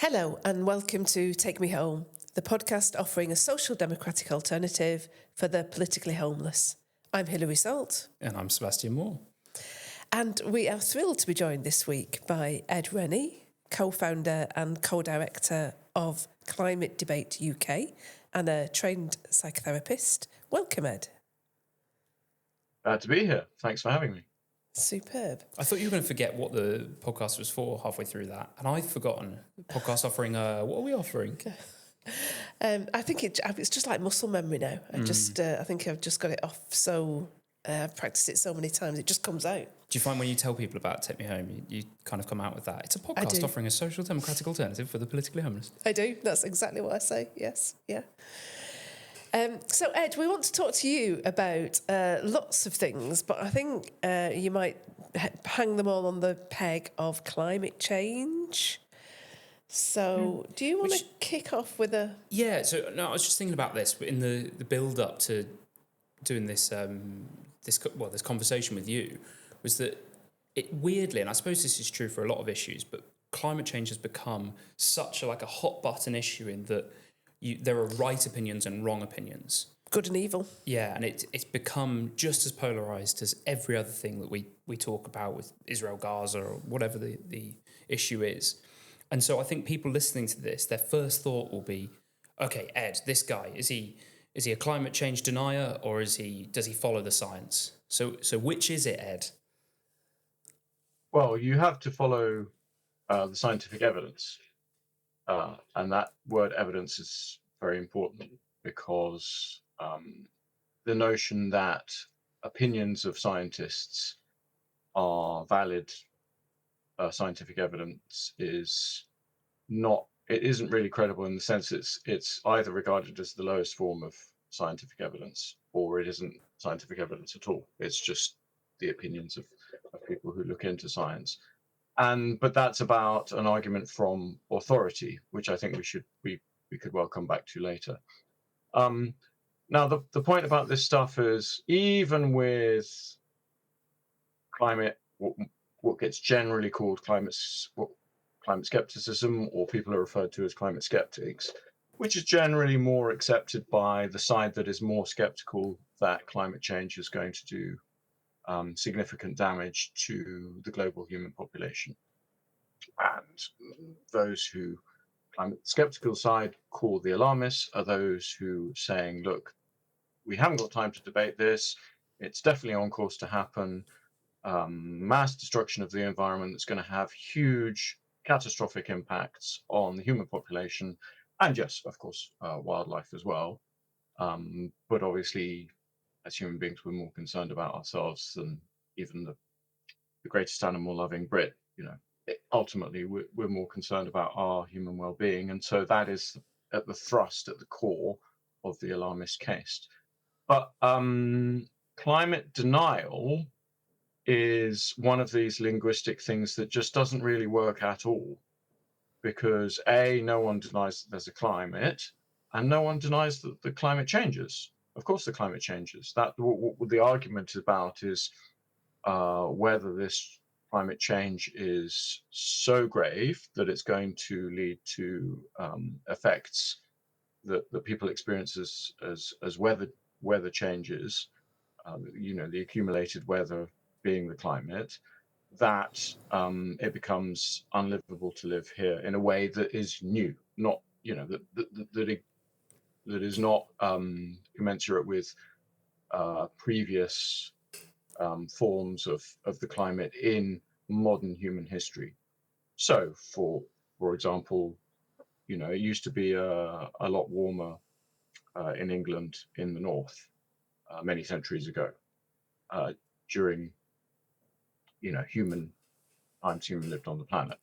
Hello and welcome to Take Me Home, the podcast offering a social democratic alternative for the politically homeless. I'm Hilary Salt. And I'm Sebastian Moore. And we are thrilled to be joined this week by Ed Rennie, co-founder and co-director of Climate Debate UK and a trained psychotherapist. Welcome, Ed. Glad to be here. Thanks for having me. Superb. I thought you were going to forget what the podcast was for halfway through that, and I've forgotten. Podcast offering, what are we offering? I think it's just like muscle memory now. I think I've just got it off. So I've practiced it so many times, it just comes out. Do you find when you tell people about Take Me Home, you kind of come out with that? It's a podcast offering a social democratic alternative for the politically homeless. I do. That's exactly what I say. Yes. Yeah. So, Ed, we want to talk to you about lots of things, but I think you might hang them all on the peg of climate change. So, do you want to kick off with a... Yeah, so no, I was just thinking about this in the build-up to doing this this conversation with you, was that it weirdly, and I suppose this is true for a lot of issues, but climate change has become such a hot button issue in that there are right opinions and wrong opinions. Good and evil. Yeah, and it's become just as polarised as every other thing that we talk about with Israel, Gaza, or whatever the issue is. And so I think people listening to this, their first thought will be, okay, Ed, this guy, is he a climate change denier, or does he follow the science? So which is it, Ed? Well, you have to follow the scientific evidence. And that word evidence is very important because the notion that opinions of scientists are valid scientific evidence isn't really credible, in the sense it's either regarded as the lowest form of scientific evidence, or it isn't scientific evidence at all. It's just the opinions of people who look into science. But that's about an argument from authority, which I think we could well come back to later. Now, the point about this stuff is, even with climate, what gets generally called climate skepticism, or people are referred to as climate skeptics, which is generally more accepted by the side that is more skeptical that climate change is going to do significant damage to the global human population. And those who climate skeptical side call the alarmists are those who saying, look, we haven't got time to debate this. It's definitely on course to happen. Mass destruction of the environment that's going to have huge catastrophic impacts on the human population, and yes, of course, wildlife as well. But obviously, as human beings, we're more concerned about ourselves than even the greatest animal-loving Brit. Ultimately, we're more concerned about our human well-being, and so that is at the core of the alarmist case. But climate denial is one of these linguistic things that just doesn't really work at all, because no one denies that there's a climate, and no one denies that the climate changes. Of course, the climate changes. That what the argument about is whether this climate change is so grave that it's going to lead to effects that people experience as weather changes, the accumulated weather being the climate, that it becomes unlivable to live here in a way that is new, not that is not commensurate with previous forms of the climate in modern human history. So, for example, it used to be a lot warmer in England in the north many centuries ago, during human lived on the planet.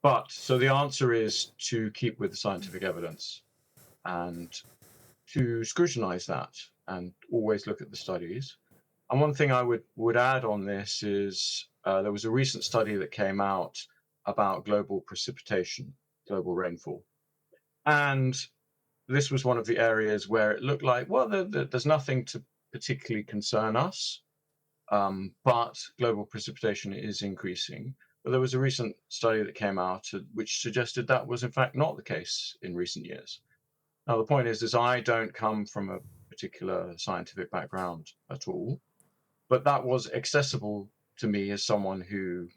But so the answer is to keep with the scientific evidence and to scrutinize that and always look at the studies. And one thing I would add on this is there was a recent study that came out about global precipitation, global rainfall. And this was one of the areas where it looked like, well, there's nothing to particularly concern us, but global precipitation is increasing. But there was a recent study that came out which suggested that was in fact not the case in recent years. Now, the point is I don't come from a particular scientific background at all, but that was accessible to me as someone who,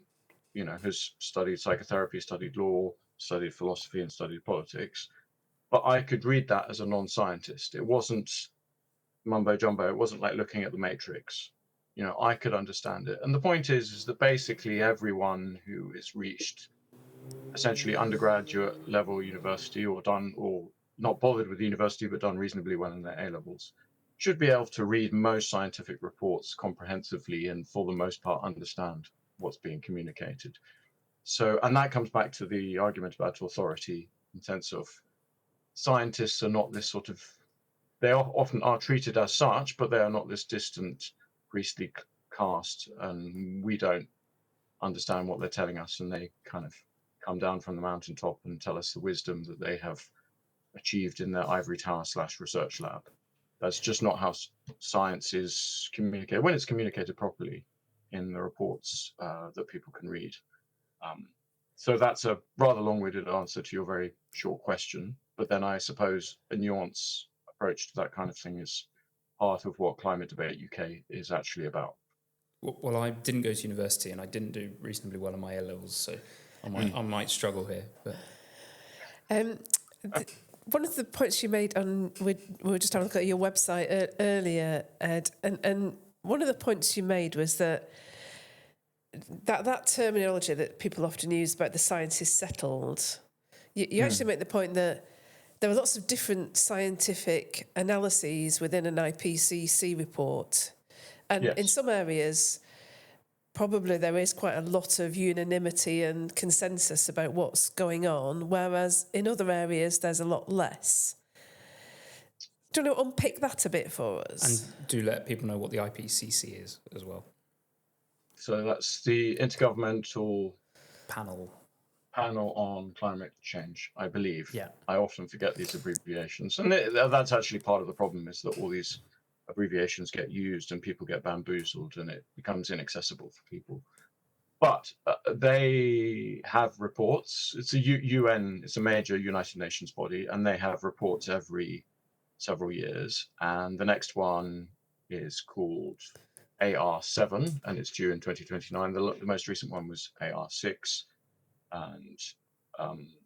has studied psychotherapy, studied law, studied philosophy, and studied politics. But I could read that as a non-scientist. It wasn't mumbo jumbo. It wasn't like looking at the Matrix. I could understand it. And the point is that basically everyone who is reached essentially undergraduate level university or not bothered with university but done reasonably well in their A levels should be able to read most scientific reports comprehensively and for the most part understand what's being communicated. So, and that comes back to the argument about authority in the sense of scientists are not this sort of, they often are treated as such, but they are not this distant priestly caste, and we don't understand what they're telling us, and they kind of come down from the mountaintop and tell us the wisdom that they have achieved in their ivory tower / research lab. That's just not how science is communicated when it's communicated properly in the reports that people can read. So that's a rather long-winded answer to your very short question, but then I suppose a nuance approach to that kind of thing is part of what Climate Debate UK is actually about. Well, I didn't go to university and I didn't do reasonably well in my A levels, so I might struggle here. But one of the points you made we were just having a look at your website earlier, Ed, and one of the points you made was that terminology that people often use about the science is settled. You actually make the point that there are lots of different scientific analyses within an IPCC report. And in some areas, probably there is quite a lot of unanimity and consensus about what's going on, whereas in other areas there's a lot less. Do you want to unpick that a bit for us? And do let people know what the IPCC is as well. So that's the Intergovernmental Panel on Climate Change, I believe. Yeah. I often forget these abbreviations. And that's actually part of the problem, is that all these abbreviations get used and people get bamboozled and it becomes inaccessible for people. But they have reports. It's a UN, it's a major United Nations body, and they have reports every several years. And the next one is called AR7, and it's due in 2029. The most recent one was AR6. And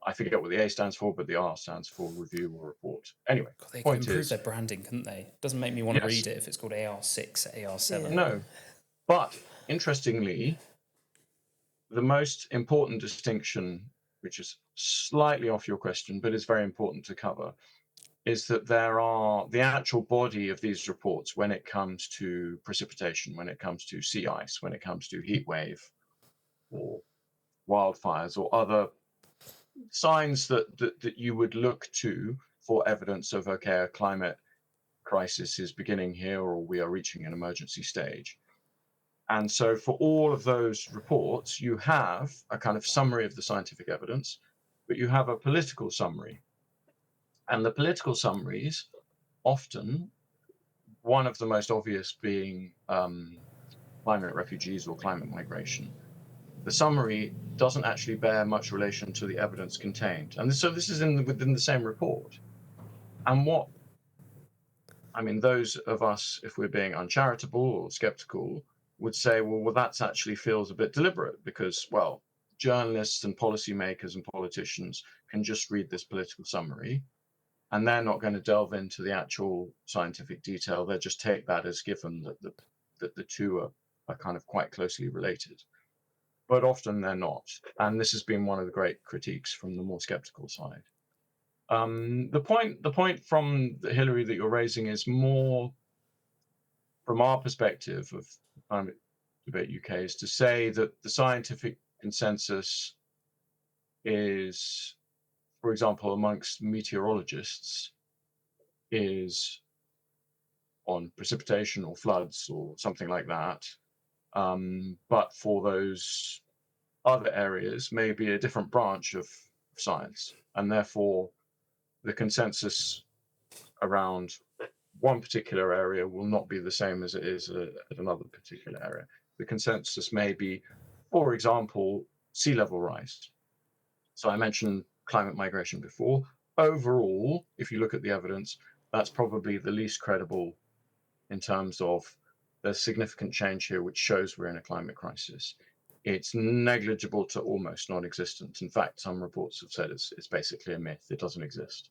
I forget what the A stands for, but the R stands for review or report. Anyway, God, they could improve their branding, couldn't they? Doesn't make me want to read it if it's called AR6, AR7. Yeah. No, but interestingly, the most important distinction, which is slightly off your question, but is very important to cover, is that there are the actual body of these reports when it comes to precipitation, when it comes to sea ice, when it comes to heat wave or wildfires or other signs that you would look to for evidence of, okay, a climate crisis is beginning here or we are reaching an emergency stage. And so for all of those reports, you have a kind of summary of the scientific evidence, but you have a political summary. And the political summaries, often, one of the most obvious being climate refugees or climate migration, the summary doesn't actually bear much relation to the evidence contained. And so this is within the same report. And those of us, if we're being uncharitable or skeptical, would say, well, that actually feels a bit deliberate because, well, journalists and policymakers and politicians can just read this political summary and they're not going to delve into the actual scientific detail. They just take that as given that the two are kind of quite closely related. But often they're not. And this has been one of the great critiques from the more skeptical side. The point from Hillary that you're raising is more from our perspective of Climate Debate UK, is to say that the scientific consensus is, for example, amongst meteorologists, is on precipitation or floods or something like that. But for those other areas, maybe a different branch of science, and therefore the consensus around one particular area will not be the same as it is at another particular area. The consensus may be, for example, sea level rise. So I mentioned climate migration before. Overall, if you look at the evidence, that's probably the least credible in terms of there's significant change here, which shows we're in a climate crisis. It's negligible to almost non-existent. In fact, some reports have said it's basically a myth. It doesn't exist.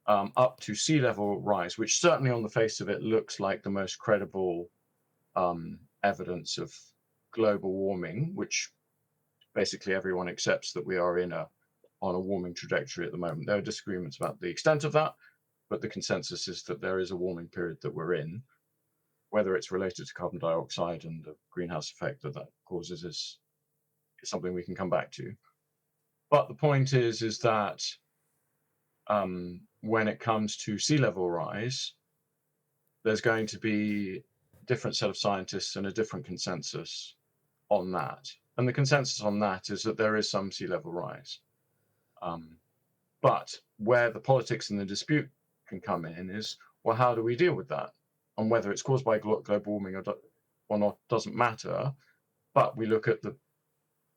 Up to sea level rise, which certainly on the face of it looks like the most credible evidence of global warming, which basically everyone accepts that we are on a warming trajectory at the moment. There are disagreements about the extent of that, but the consensus is that there is a warming period that we're in. Whether it's related to carbon dioxide and the greenhouse effect that causes is something we can come back to. But the point is that when it comes to sea level rise, there's going to be a different set of scientists and a different consensus on that. And the consensus on that is that there is some sea level rise. But where the politics and the dispute can come in is, well, how do we deal with that? And whether it's caused by global warming or not doesn't matter. But we look at the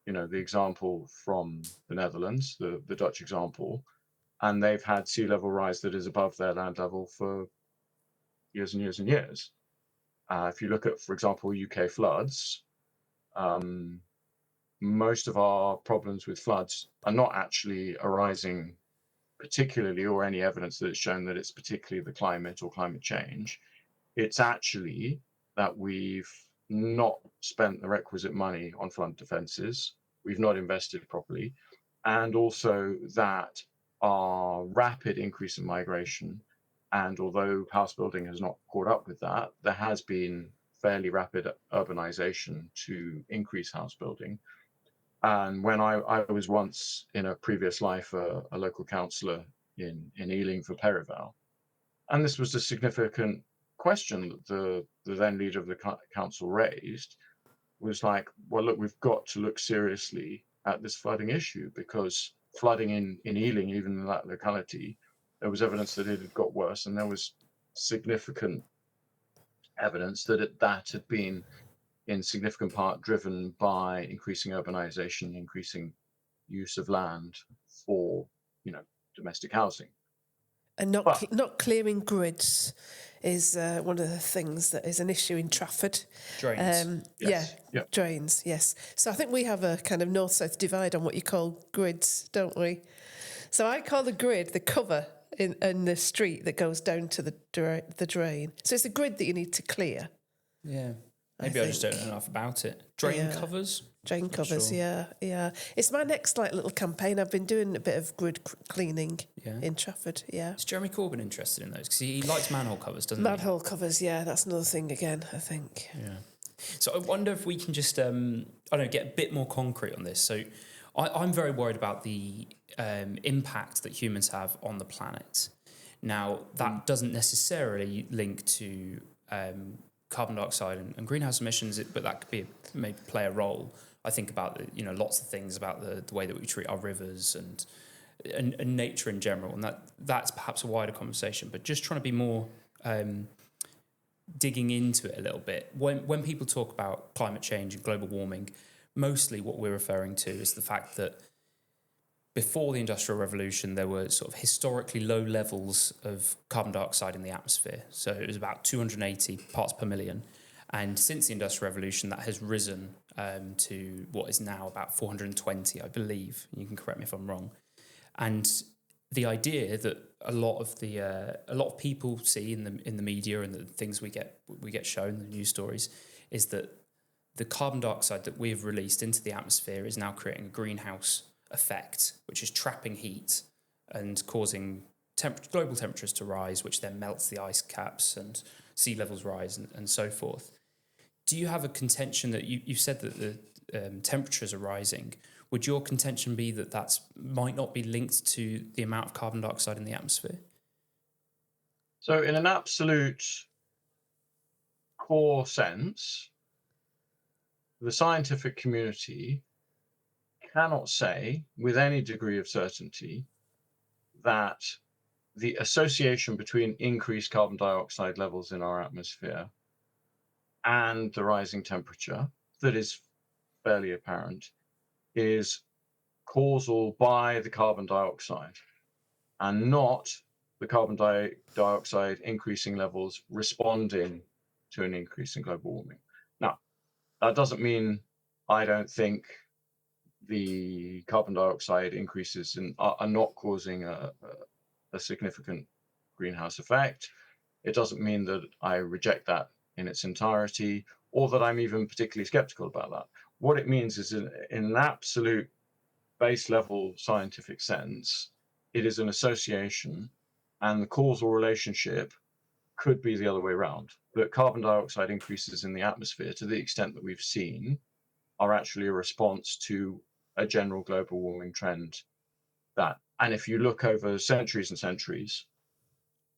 example from the Netherlands, the Dutch example, and they've had sea level rise that is above their land level for years and years and years. If you look at, for example, UK floods, most of our problems with floods are not actually arising particularly, or any evidence that it's shown that it's particularly the climate or climate change. It's actually that we've not spent the requisite money on flood defences, we've not invested properly, and also that our rapid increase in migration, and although house building has not caught up with that, there has been fairly rapid urbanisation to increase house building. And when I was once in a previous life a local councillor in Ealing for Perivale, and this was a significant question that the then leader of the council raised, was like, well, look, we've got to look seriously at this flooding issue, because flooding in Ealing, even in that locality, there was evidence that it had got worse, and there was significant evidence that that had been in significant part driven by increasing urbanization, increasing use of land for, domestic housing. And not clearing grids is one of the things that is an issue in Trafford. Drains. Yes. Yeah, drains, yes. So I think we have a kind of north-south divide on what you call grids, don't we? So I call the grid the cover in the street that goes down to the drain. So it's a grid that you need to clear. Yeah. Maybe I just don't know enough about it. Drain covers? Drain covers, sure. yeah. It's my next little campaign. I've been doing a bit of grid cleaning in Trafford, yeah. Is Jeremy Corbyn interested in those? Because he likes manhole covers, doesn't he? Manhole covers, yeah, that's another thing again, I think. Yeah. So I wonder if we can just, get a bit more concrete on this. So I'm very worried about the impact that humans have on the planet. Now, that doesn't necessarily link to carbon dioxide and greenhouse emissions, but that could maybe play a role. I think about lots of things about the way that we treat our rivers and nature in general, and that's perhaps a wider conversation. But just trying to be more digging into it a little bit. When people talk about climate change and global warming, mostly what we're referring to is the fact that before the Industrial Revolution, there were sort of historically low levels of carbon dioxide in the atmosphere. So it was about 280 parts per million. And since the Industrial Revolution, that has risen to what is now about 420, I believe. You can correct me if I'm wrong. And the idea that a lot of people see in the media and the things we get shown, the news stories, is that the carbon dioxide that we have released into the atmosphere is now creating a greenhouse effect, which is trapping heat and causing global temperatures to rise, which then melts the ice caps and sea levels rise and so forth. Do you have a contention that you said that the temperatures are rising? Would your contention be that might not be linked to the amount of carbon dioxide in the atmosphere? So in an absolute core sense, the scientific community cannot say with any degree of certainty that the association between increased carbon dioxide levels in our atmosphere and the rising temperature, that is fairly apparent, is causal by the carbon dioxide and not the carbon dioxide increasing levels responding to an increase in global warming. Now, that doesn't mean I don't think the carbon dioxide increases are not causing a significant greenhouse effect. It doesn't mean that I reject that in its entirety, or that I'm even particularly skeptical about that. What it means is in an absolute base level scientific sense, it is an association, and the causal relationship could be the other way around. That carbon dioxide increases in the atmosphere, to the extent that we've seen, are actually a response to a general global warming trend. And if you look over centuries and centuries,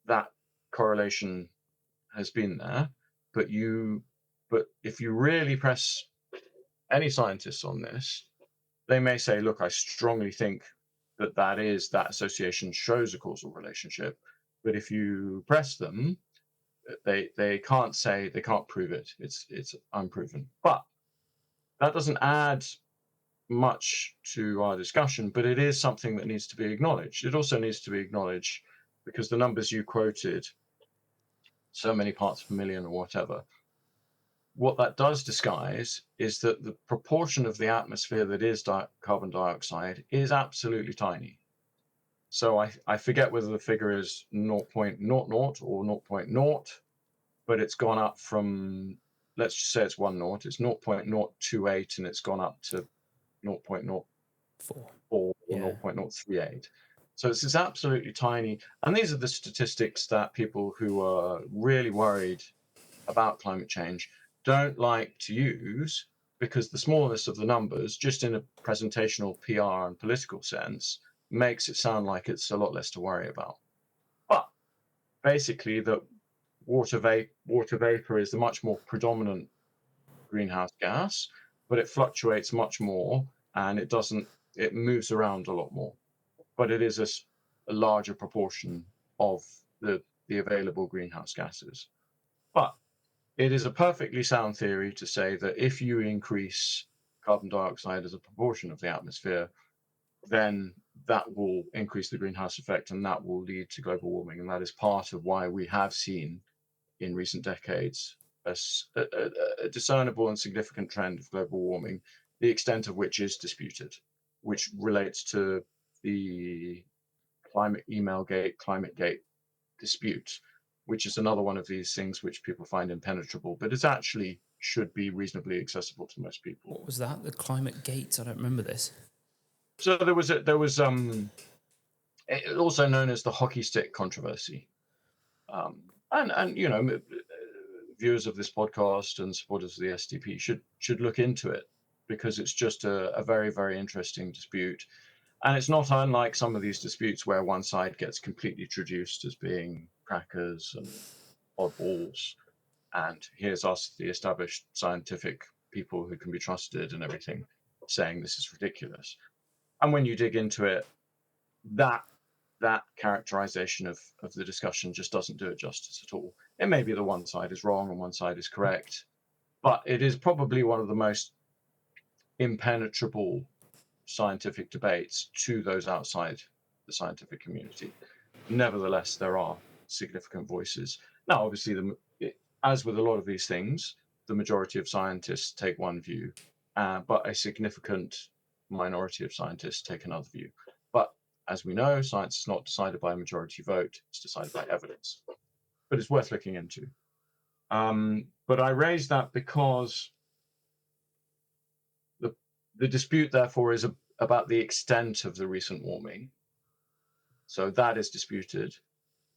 that correlation has been there. But if you really press any scientists on this, they may say, look, I strongly think that association shows a causal relationship. But if you press them, they can't prove it. It's unproven. But that doesn't add much to our discussion, but it is something that needs to be acknowledged. It also needs to be acknowledged because the numbers you quoted, so many parts per million or whatever, what that does disguise is that the proportion of the atmosphere that is carbon dioxide is absolutely tiny. So I forget whether the figure is 0.00 or 0.0, but it's gone up from, let's just say it's 1 naught, it's 0.028, and it's gone up to 0.04 or 0.038. So it's absolutely tiny. And these are the statistics that people who are really worried about climate change don't like to use, because the smallness of the numbers, just in a presentational PR and political sense, makes it sound like it's a lot less to worry about. But basically, that water vapor is the much more predominant greenhouse gas, but it fluctuates much more, and it moves around a lot more. But it is a larger proportion of the available greenhouse gases. But it is a perfectly sound theory to say that if you increase carbon dioxide as a proportion of the atmosphere, then that will increase the greenhouse effect, and that will lead to global warming. And that is part of why we have seen in recent decades a discernible and significant trend of global warming, the extent of which is disputed, which relates to the Climategate dispute, which is another one of these things which people find impenetrable, but it actually should be reasonably accessible to most people. What was that? The climate gates? I don't remember this. So there was also known as the hockey stick controversy, and viewers of this podcast and supporters of the SDP should look into it, because it's just a very, very interesting dispute. And it's not unlike some of these disputes where one side gets completely traduced as being crackers and oddballs, and here's us, the established scientific people who can be trusted and everything, saying this is ridiculous. And when you dig into it, that characterization of the discussion just doesn't do it justice at all. It may be that one side is wrong and one side is correct, but it is probably one of the most impenetrable scientific debates to those outside the scientific community. Nevertheless, there are significant voices. Now, obviously, as with a lot of these things, the majority of scientists take one view, but a significant minority of scientists take another view. But as we know, science is not decided by a majority vote, it's decided by evidence. But it's worth looking into. But I raised that because the dispute, therefore, is about the extent of the recent warming. So that is disputed.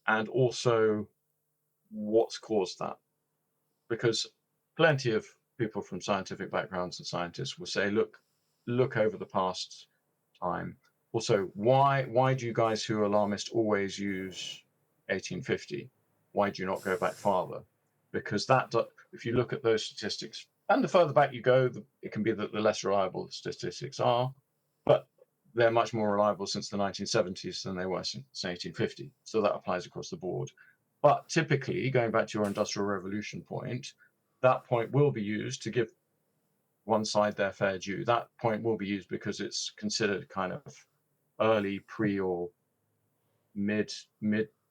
And also what's caused that. Because plenty of people from scientific backgrounds and scientists will say, look over the past time. Also, why do you guys who are alarmist always use 1850? Why do you not go back farther? Because if you look at those statistics, and the further back you go, it can be that the less reliable the statistics are, but they're much more reliable since the 1970s than they were since 1850. So that applies across the board. But typically, going back to your Industrial Revolution point, that point will be used to give one side their fair due. That point will be used because it's considered kind of early, pre or mid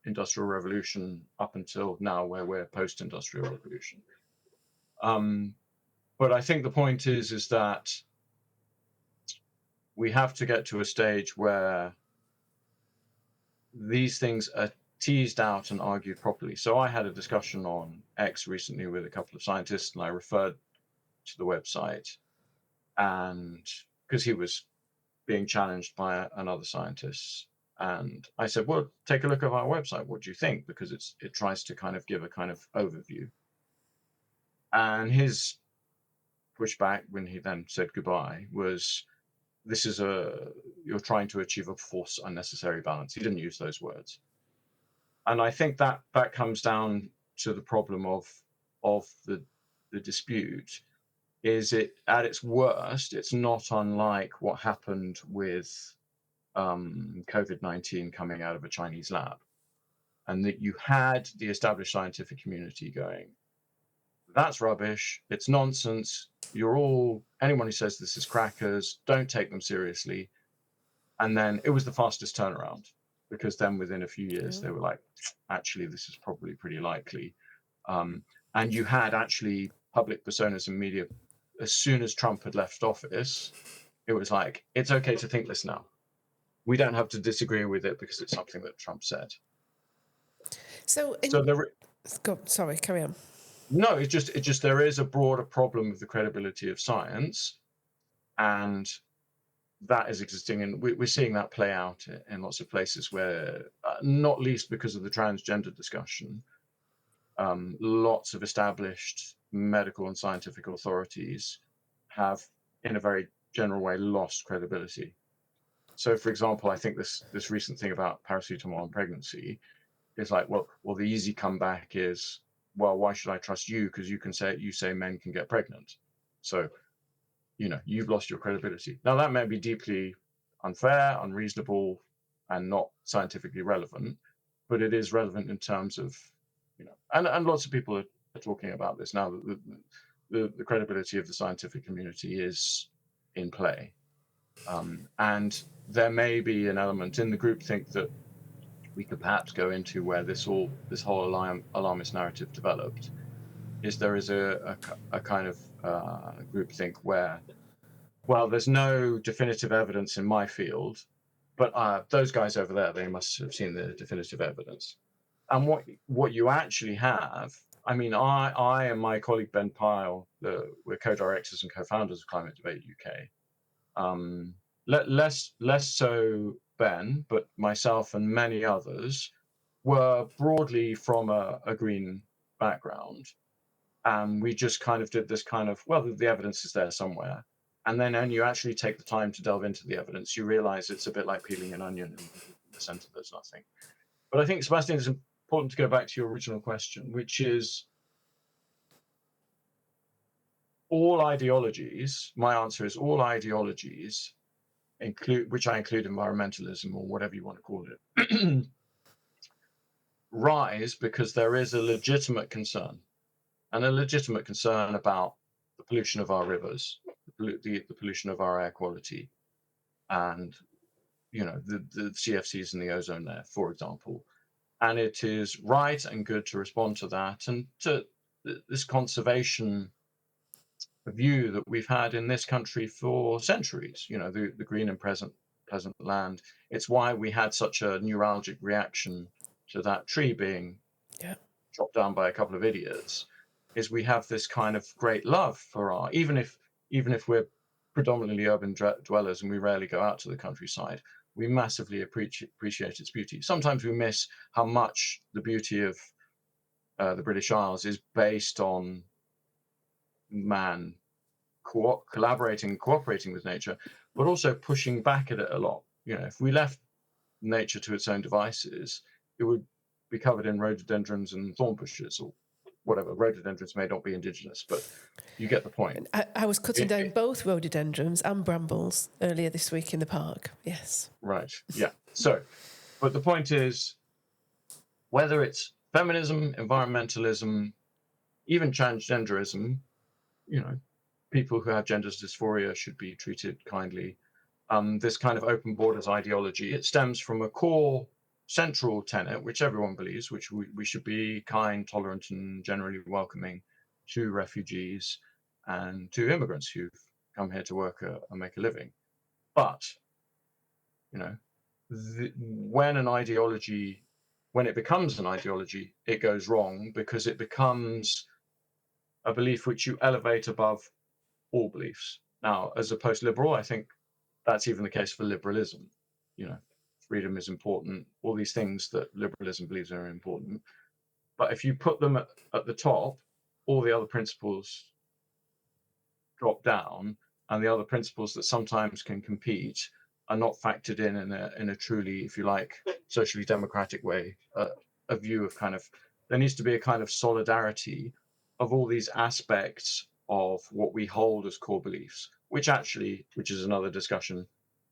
industrial revolution up until now, where we're post industrial revolution. But I think the point is that we have to get to a stage where these things are teased out and argued properly. So I had a discussion on X recently with a couple of scientists, and I referred to the website, and because he was being challenged by another scientist, and I said, well, take a look at our website. What do you think? Because it tries to kind of give a kind of overview. And his pushback when he then said goodbye was, you're trying to achieve a false unnecessary balance. He didn't use those words. And I think that comes down to the problem of the dispute. Is it at its worst, it's not unlike what happened with COVID-19 coming out of a Chinese lab, and that you had the established scientific community going, that's rubbish, it's nonsense, anyone who says this is crackers, don't take them seriously. And then it was the fastest turnaround, because then within a few years they were like, actually, this is probably pretty likely. And you had actually public personas and media, as soon as Trump had left office, it was like, it's okay to think this now. We don't have to disagree with it because it's something that Trump said. Sorry, carry on. No, it's just there is a broader problem with the credibility of science, and that is existing, and we're seeing that play out in lots of places where, not least because of the transgender discussion, lots of established medical and scientific authorities have, in a very general way, lost credibility. So, for example, I think this recent thing about paracetamol and pregnancy is like, well, the easy comeback is, well, why should I trust you? Because you say men can get pregnant. So, you've lost your credibility. Now, that may be deeply unfair, unreasonable, and not scientifically relevant, but it is relevant in terms of, and lots of people are talking about this now, that the credibility of the scientific community is in play. And there may be an element in the groupthink that we could perhaps go into where this whole alarmist narrative developed. There is a kind of groupthink where, well, there's no definitive evidence in my field, but those guys over there, they must have seen the definitive evidence. And what you actually have, I mean, I and my colleague Ben Pyle, we're co-directors and co-founders of Climate Debate UK. Less so Ben, but myself and many others were broadly from a green background. And we just kind of did this kind of, well, the evidence is there somewhere. And then when you actually take the time to delve into the evidence, you realize it's a bit like peeling an onion. In the center, there's nothing. But I think, Sebastian, it's important to go back to your original question, which is, all ideologies, my answer is all ideologies, which I include environmentalism or whatever you want to call it, rise because there is a legitimate concern, and a legitimate concern about the pollution of our rivers, the pollution of our air quality, and the CFCs in the ozone layer, for example. And it is right and good to respond to that, and to this conservation view that we've had in this country for centuries, the green and pleasant land. It's why we had such a neuralgic reaction to that tree being chopped down by a couple of idiots, is we have this kind of great love for even if we're predominantly urban dwellers and we rarely go out to the countryside, we massively appreciate its beauty. Sometimes we miss how much the beauty of the British Isles is based on man collaborating, cooperating with nature, but also pushing back at it a lot. If we left nature to its own devices, it would be covered in rhododendrons and thorn bushes or whatever. Rhododendrons may not be indigenous, but you get the point. I was cutting down both rhododendrons and brambles earlier this week in the park. Yes. Right. Yeah. So, but the point is, whether it's feminism, environmentalism, even transgenderism, people who have gender dysphoria should be treated kindly. This kind of open borders ideology, it stems from a core central tenet, which everyone believes, which we should be kind, tolerant, and generally welcoming to refugees and to immigrants who've come here to work and make a living. But, you know, when it becomes an ideology, it goes wrong because it becomes a belief which you elevate above all beliefs. Now, as a post-liberal, I think that's even the case for liberalism. You know, freedom is important, all these things that liberalism believes are important. But if you put them at the top, all the other principles drop down, and the other principles that sometimes can compete are not factored in a truly, if you like, socially democratic way. A view of kind of, there needs to be a kind of solidarity of all these aspects of what we hold as core beliefs, which is another discussion,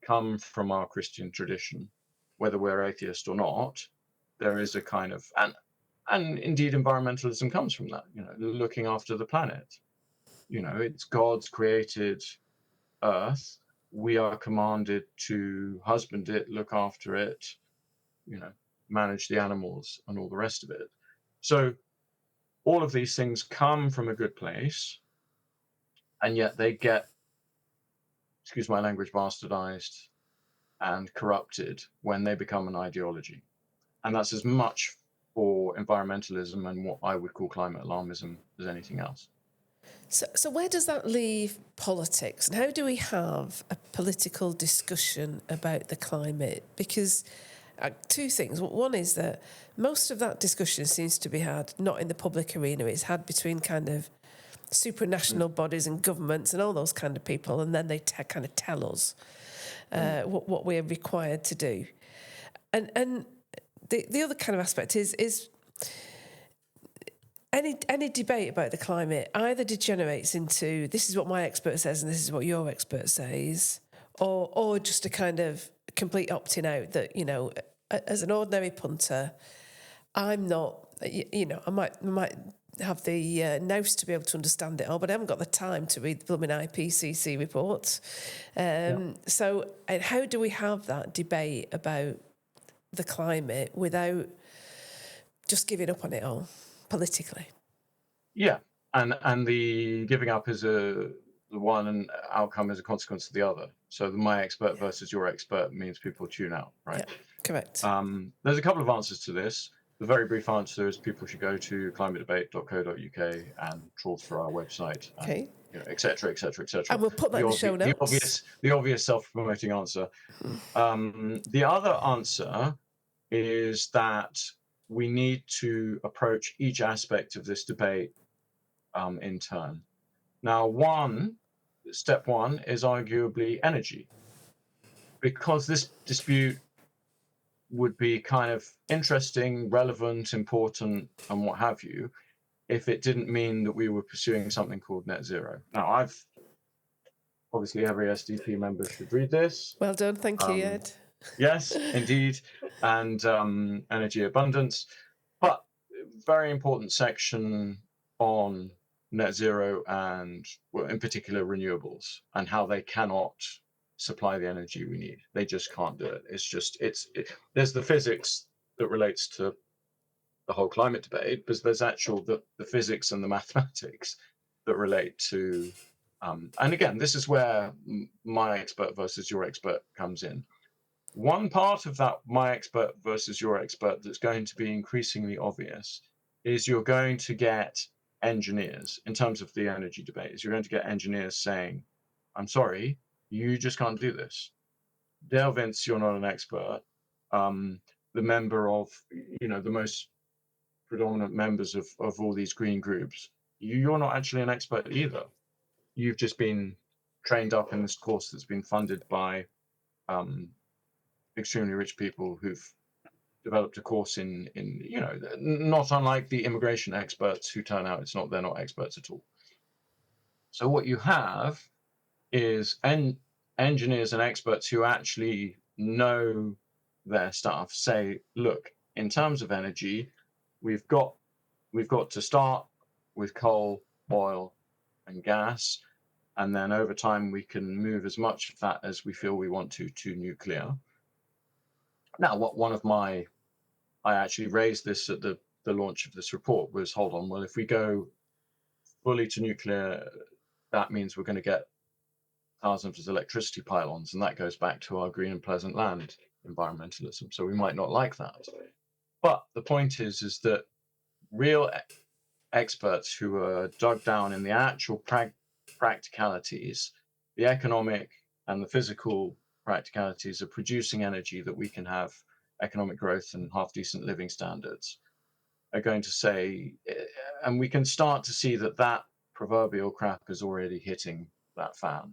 come from our Christian tradition, whether we're atheist or not. There is a kind of, and indeed environmentalism comes from that, looking after the planet. It's God's created earth. We are commanded to husband it, look after it, manage the animals and all the rest of it. So all of these things come from a good place, and yet they get, excuse my language, bastardized and corrupted when they become an ideology. And that's as much for environmentalism and what I would call climate alarmism as anything else. So where does that leave politics? And how do we have a political discussion about the climate? Because two things. One is that most of that discussion seems to be had not in the public arena. It's had between kind of supranational bodies and governments and all those kind of people, and then they kind of tell us what we're required to do. And the other kind of aspect is any debate about the climate either degenerates into this is what my expert says and this is what your expert says, or just a kind of complete opting out that, as an ordinary punter, I'm not, I might have the nous to be able to understand it all, but I haven't got the time to read the blooming IPCC reports. So how do we have that debate about the climate without just giving up on it all politically? Yeah, and the giving up is the one outcome is a consequence of the other. So my expert versus your expert means people tune out, right? Yeah, correct. There's a couple of answers to this. The very brief answer is people should go to climatedebate.co.uk and trawl through our website, and, et cetera, et cetera, et cetera. And we'll put that in the show notes. The obvious self-promoting answer. The other answer is that we need to approach each aspect of this debate in turn. Now, step one is arguably energy, because this dispute would be kind of interesting, relevant, important, and what have you, if it didn't mean that we were pursuing something called net zero. Now, obviously every SDP member should read this. Well done, thank you, Ed. Yes, indeed, and energy abundance, but very important section on net zero and, well, in particular, renewables and how they cannot supply the energy we need. They just can't do it. It's just, there's the physics that relates to the whole climate debate, but there's the physics and the mathematics that relate to, and again, this is where my expert versus your expert comes in. One part of that, my expert versus your expert, that's going to be increasingly obvious is you're going to get engineers, in terms of the energy debate, is you're going to get engineers saying, I'm sorry, you just can't do this. Dale Vince, you're not an expert. The member of, the most predominant members of all these green groups, you're not actually an expert either. You've just been trained up in this course that's been funded by extremely rich people who've developed a course in not unlike the immigration experts who turn out they're not experts at all. So what you have is engineers and experts who actually know their stuff say, look, in terms of energy, we've got to start with coal, oil, and gas. And then over time, we can move as much of that as we feel we want to nuclear. Now, I actually raised this at the launch of this report was, hold on, well, if we go fully to nuclear, that means we're going to get thousands of electricity pylons, and that goes back to our green and pleasant land environmentalism. So we might not like that. But the point is that real experts who are dug down in the actual practicalities, the economic and the physical practicalities of producing energy that we can have economic growth and half decent living standards, are going to say, and we can start to see that proverbial crap is already hitting that fan.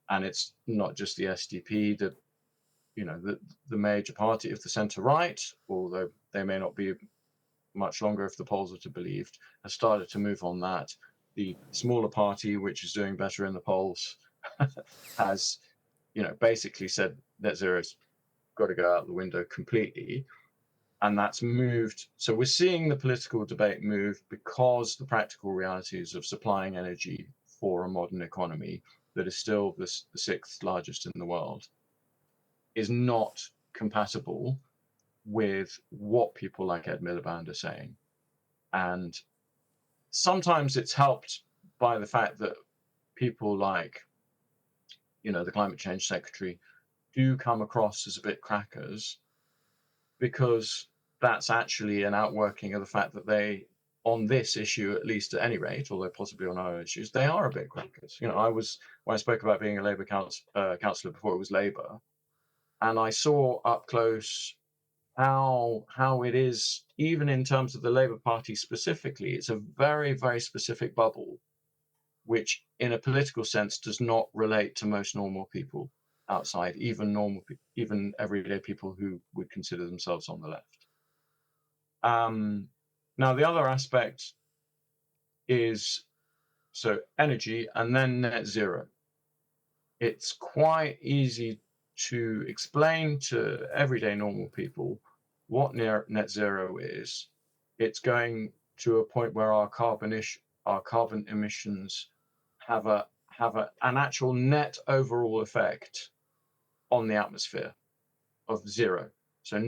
And it's not just the SDP, the major party of the centre right, although they may not be much longer if the polls are to be believed, has started to move on that. The smaller party, which is doing better in the polls, has, basically said net zero's got to go out the window completely. And that's moved. So we're seeing the political debate move because the practical realities of supplying energy for a modern economy that is still the sixth largest in the world is not compatible with what people like Ed Miliband are saying. And sometimes it's helped by the fact that people like, the climate change secretary do come across as a bit crackers, because that's actually an outworking of the fact that they, on this issue, at least at any rate, although possibly on other issues, they are a bit crackers. When I spoke about being a Labour councillor before, it was Labour, and I saw up close how it is, even in terms of the Labour Party specifically, it's a very, very specific bubble, which in a political sense does not relate to most normal people outside, even everyday people who would consider themselves on the left. Now, the other aspect is energy and then net zero. It's quite easy to explain to everyday normal people what net zero is. It's going to a point where our carbon emissions have an actual net overall effect on the atmosphere of zero. So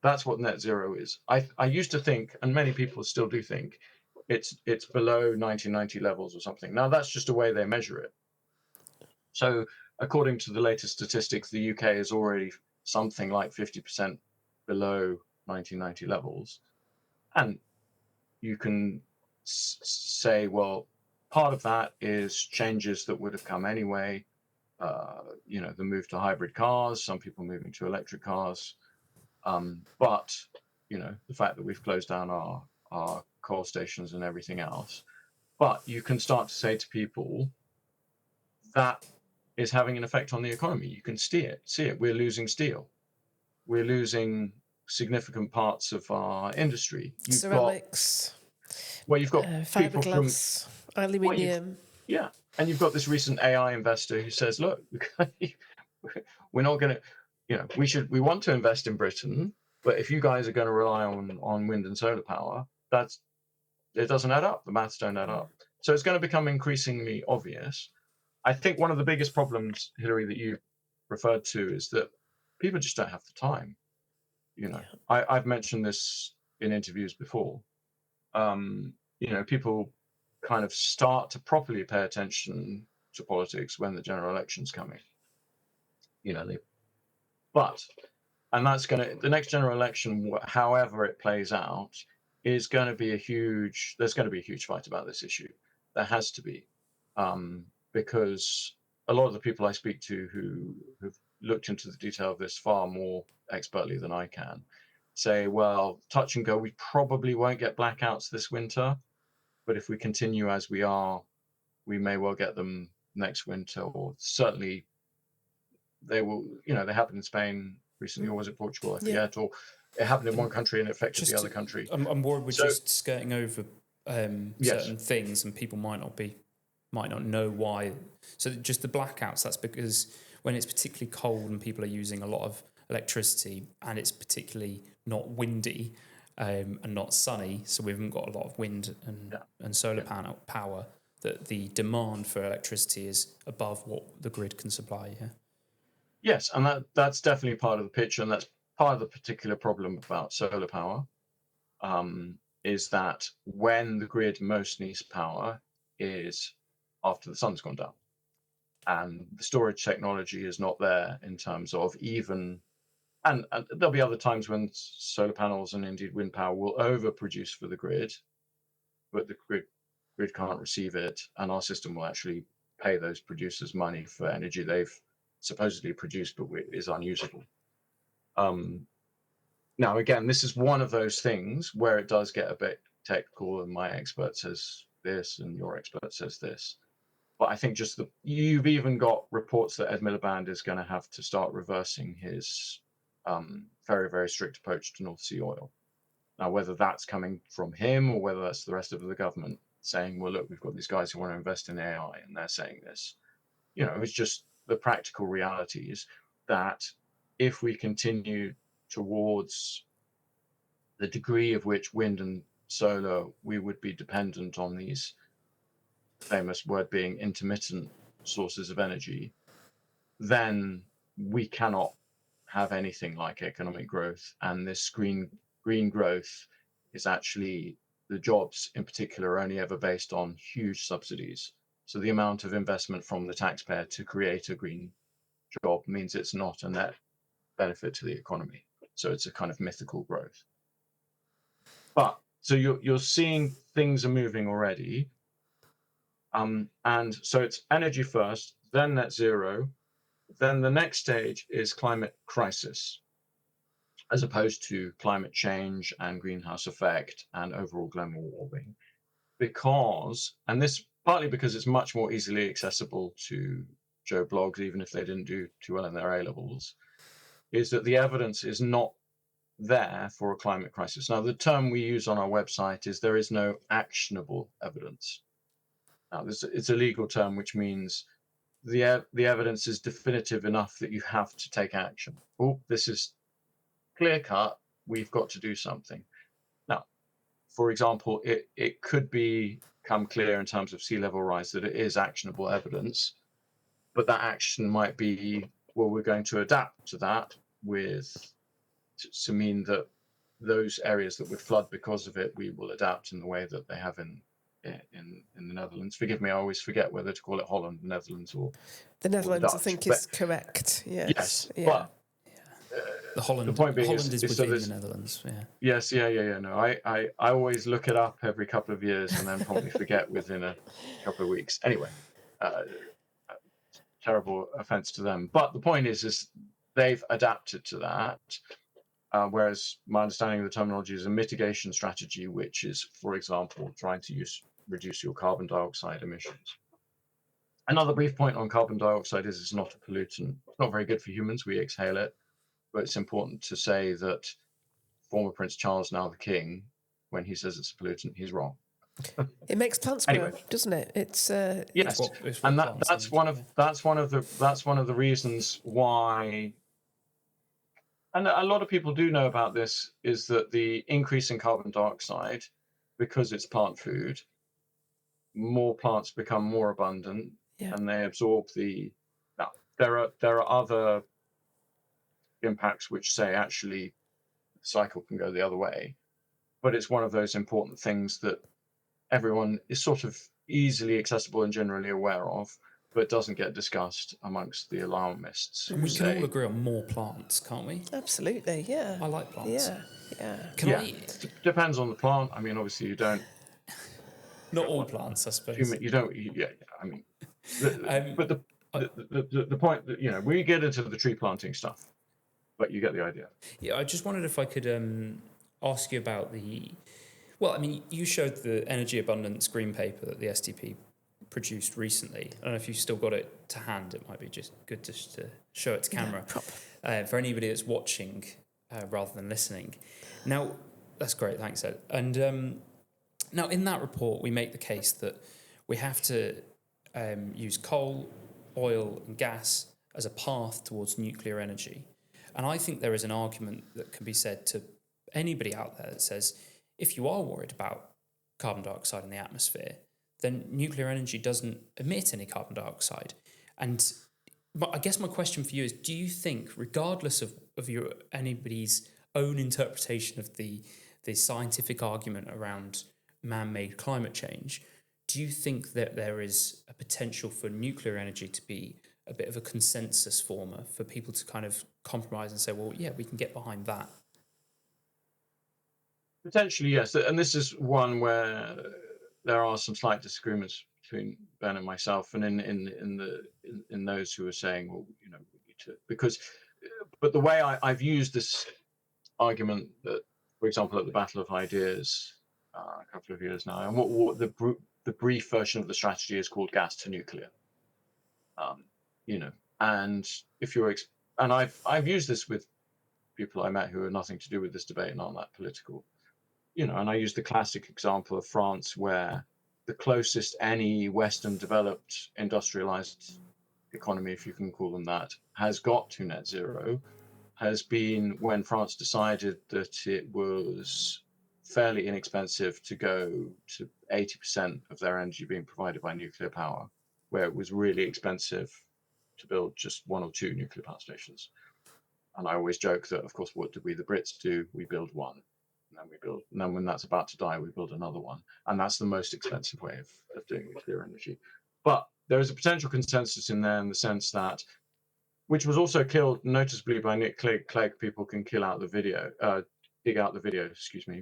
that's what net zero is. I used to think, and many people still do think, it's below 1990 levels or something. Now that's just a way they measure it. So according to the latest statistics, the UK is already something like 50% below 1990 levels. And you can say, well, part of that is changes that would have come anyway. The move to hybrid cars, some people moving to electric cars. But, the fact that we've closed down our coal stations and everything else. But you can start to say to people that is having an effect on the economy. You can see it. We're losing steel. We're losing significant parts of our industry. Ceramics. You've got fiberglass, aluminium. And you've got this recent AI investor who says, look, we're not going to, we want to invest in Britain, but if you guys are going to rely on wind and solar power, it doesn't add up. The maths don't add up. So it's going to become increasingly obvious. I think one of the biggest problems, Hilary, that you referred to is that people just don't have the time. I've mentioned this in interviews before. People kind of start to properly pay attention to politics when the general election's coming. The next general election, however it plays out, is going to be there's going to be a huge fight about this issue. There has to be, because a lot of the people I speak to who have looked into the detail of this far more expertly than I can say, well, touch and go, we probably won't get blackouts this winter, but if we continue as we are, we may well get them next winter, or certainly they will. They happened in Spain recently, or was it Portugal? I forget. Or it happened in one country and it affected the other country. I'm worried we're just skirting over certain things, and people might not know why. So just the blackouts, that's because when it's particularly cold and people are using a lot of electricity, and it's particularly not windy and not sunny, so we haven't got a lot of wind and solar panel power, that the demand for electricity is above what the grid can supply. Yeah. Yes, and that's definitely part of the picture, and that's part of the particular problem about solar power, is that when the grid most needs power is after the sun's gone down, and the storage technology is not there in terms of even, and there'll be other times when solar panels and indeed wind power will overproduce for the grid, but the grid can't receive it, and our system will actually pay those producers money for energy they've supposedly produced but is unusable. Now, again, this is one of those things where it does get a bit technical, and my expert says this and your expert says this. But I think just you've even got reports that Ed Miliband is going to have to start reversing his very, very strict approach to North Sea oil. Now, whether that's coming from him or whether that's the rest of the government saying, well, look, we've got these guys who want to invest in AI and they're saying this, it's just the practical reality is that if we continue towards the degree of which wind and solar, we would be dependent on these famous word being intermittent sources of energy, then we cannot have anything like economic growth. And this green growth is actually, the jobs in particular are only ever based on huge subsidies. So the amount of investment from the taxpayer to create a green job means it's not a net benefit to the economy. So it's a kind of mythical growth. But so you're seeing things are moving already. And so it's energy first, then net zero, then the next stage is climate crisis, as opposed to climate change and greenhouse effect and overall global warming. And this partly because it's much more easily accessible to Joe Blogs, even if they didn't do too well in their A-levels, is that the evidence is not there for a climate crisis. Now, the term we use on our website is there is no actionable evidence. Now, it's a legal term, which means the evidence is definitive enough that you have to take action. Oh, this is clear cut. We've got to do something. Now, for example, it could become clear in terms of sea level rise that it is actionable evidence, but that action might be, well, we're going to adapt to that to mean that those areas that would flood because of it, we will adapt in the way that they have in the Netherlands. Forgive me, I always forget whether to call it Holland, Netherlands, or The Netherlands, or the I Dutch. think, is correct. Yes. Yes, but The point being Holland is so within the Netherlands. Yeah. Yes, yeah. No, I always look it up every couple of years and then probably forget within a couple of weeks. Anyway, terrible offense to them. But the point is they've adapted to that. Whereas my understanding of the terminology is a mitigation strategy, which is, for example, trying to reduce your carbon dioxide emissions. Another brief point on carbon dioxide is it's not a pollutant. It's not very good for humans. We exhale it. But it's important to say that former Prince Charles, now the King, when he says it's a pollutant, he's wrong. It makes plants grow, doesn't it? It's yes, it's and that's one of the reasons why. And a lot of people do know about this, is that the increase in carbon dioxide, because it's plant food, more plants become more abundant, and they absorb now, there are other impacts which say actually the cycle can go the other way, but it's one of those important things that everyone is sort of easily accessible and generally aware of, but doesn't get discussed amongst the alarmists. We can all agree on more plants, can't we? Absolutely, yeah. I like plants. Yeah. Depends on the plant. I mean, obviously you don't. Not all plants, I suppose. You don't. Yeah. I mean, but the point that we get into the tree planting stuff, but you get the idea. Yeah, I just wondered if I could ask you about well, I mean, you showed the energy abundance green paper that the SDP produced recently. I don't know if you've still got it to hand. It might be just good to show it to camera for anybody that's watching rather than listening. Now, that's great. Thanks, Ed. And now, in that report, we make the case that we have to use coal, oil, and gas as a path towards nuclear energy. And I think there is an argument that can be said to anybody out there that says, if you are worried about carbon dioxide in the atmosphere, then nuclear energy doesn't emit any carbon dioxide. And I guess my question for you is, do you think, regardless of anybody's own interpretation of the scientific argument around man-made climate change, do you think that there is a potential for nuclear energy to be a bit of a consensus former for people to kind of compromise and say, well, yeah, we can get behind that? Potentially, yes. And this is one where there are some slight disagreements between Ben and myself, and in those who are saying, well, we need to, but the way I've used this argument that, for example, at the Battle of Ideas a couple of years now, and what the brief version of the strategy is called gas to nuclear. And if you're and I've used this with people I met who are nothing to do with this debate and aren't that political. And I use the classic example of France, where the closest any Western developed industrialized economy, if you can call them that, has got to net zero, has been when France decided that it was fairly inexpensive to go to 80% of their energy being provided by nuclear power, where it was really expensive to build just one or two nuclear power stations. And I always joke that, of course, what did we, the Brits, do? We build one. And then when that's about to die, we build another one. And that's the most expensive way of doing nuclear energy. But there is a potential consensus in there in the sense that, which was also killed noticeably by Nick Clegg, people can dig out the video,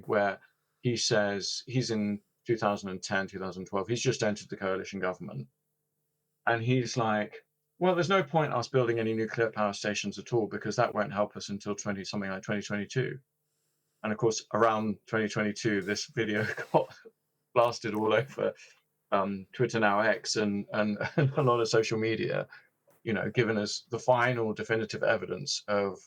where he says he's in 2010, 2012, he's just entered the coalition government. And he's like, well, there's no point us building any nuclear power stations at all, because that won't help us until something like 2022. And of course, around 2022, this video got blasted all over Twitter, now X, and a lot of social media, given us the final definitive evidence of,